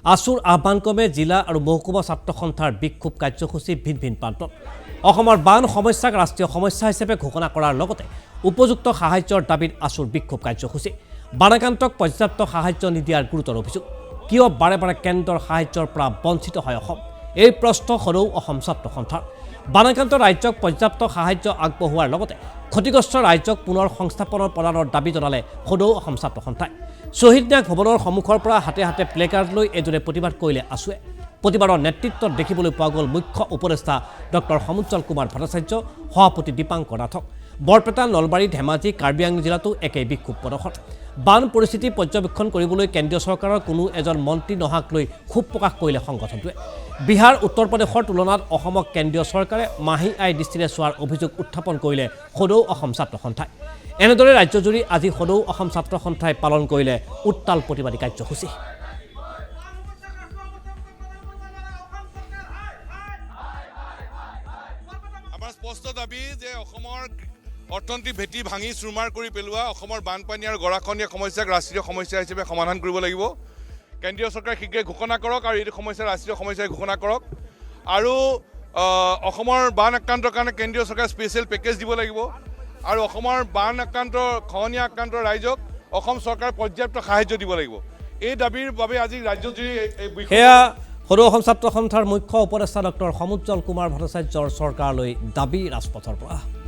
AASUৰ আহ্বানক্ৰমে জিলা আৰু মহকুমা ছাত্ৰ সন্থাৰ বিক্ষোভ কাৰ্যসূচী ভিন ভিন প্ৰান্তত অসমৰ বান সমস্যাক ৰাষ্ট্ৰীয় সমস্যা হিচাপে ঘোষণা কৰাৰ লগতে উপযুক্ত সাহায্যৰ দাবীত AASUৰ বিক্ষোভ কাৰ্যসূচী বানাক্ৰান্তক পৰ্যাপ্ত সাহায্য নিদিয়াৰ গুৰুতৰ অভিযোগ কিয় বাৰে বাৰে কেন্দ্ৰৰ সাহায্যৰ পৰা বঞ্চিত হয় অসম এই প্ৰশ্ন সৰু অসম ছাত্ৰ সন্থাৰ বানাক্ৰান্ত ৰাজ্যক পৰ্যাপ্ত সাহায্য আগবঢ়োৱাৰ লগতে ক্ষতিগ্ৰস্ত ৰাজ্যক পুনৰ সংস্থাপনৰ প্ৰদানৰ দাবী জনালে সদৌ অসম ছাত্ৰ সন্থাই শ্বহীদ ন্যাস ভৱনৰ সন্মুখৰ পৰা হাতে হাতে প্লেকাৰ্ড লৈ এদৰে প্ৰতিবাদ কৰিলে AASUৱে প্ৰতিবাদৰ নেতৃত্বত দেখিবলৈ পোৱা গ'ল মুখ্য উপদেষ্টা ডক্টৰ সমুজ্জ্বল কুমাৰ ভট্টাচাৰ্য সভাপতি দীপাংকৰ নাথক বৰপেটা নলবাৰী ধেমাজি কাৰ্বি আংলং জিলাতো একেই বিক্ষোভ প্ৰদৰ্শন বান পৰিস্থিতি পৰ্যবেক্ষণ কৰিবলৈ কেন্দ্ৰীয় চৰকাৰৰ কোনো এজন মন্ত্ৰী নহাক লৈ ক্ষোভ প্ৰকাশ কৰিলে সংগঠনটোৱে বিহাৰ উত্তৰ প্ৰদেশৰ তুলনাত অসমক কেন্দ্ৰীয় চৰকাৰে মাহি আই দৃষ্টিৰে চোৱাৰ অভিযোগ উত্থাপন কৰিলে সদৌ অসম ছাত্ৰ সন্থাই এনেদৰে ৰাজ্যজুৰি আজি সদৌ অসম ছাত্ৰ সন্থাই পালন কৰিলে উত্তাল প্ৰতিবাদী কাৰ্যসূচী আমাৰ স্পষ্ট দাবী যে অসমৰ অৰ্থনৈতিক ভেটি ভাঙি চুৰমাৰ কৰি পেলোৱা অসমৰ বানপানী আৰু গৰাখহনীয়া সমস্যাক ৰাষ্ট্ৰীয় সমস্যা হিচাপে সমাধান কৰিব লাগিব কেন্দ্ৰীয় চৰকাৰে শীঘ্ৰে ঘোষণা কৰক আৰু এইটো সমস্যা ৰাষ্ট্ৰীয় সমস্যা ঘোষণা কৰক আৰু অসমৰ বান আক্ৰান্তৰ কাৰণে কেন্দ্ৰীয় চৰকাৰে স্পেচিয়েল পেকেজ দিব লাগিব আৰু অসমৰ বান আক্ৰান্ত খহনীয়া আক্ৰান্ত ৰাইজক অসম চৰকাৰে পৰ্যাপ্ত সাহায্য দিব লাগিব এই দাবীৰ বাবে আজি ৰাজ্যজুৰি সেয়া সদৌ অসম ছাত্ৰ সন্থাৰ মুখ্য উপদেষ্টা ডক্টৰ সমুজ্জ্বল কুমাৰ ভট্টাচাৰ্যৰ চৰকাৰলৈ দাবী ৰাজপথৰ পৰা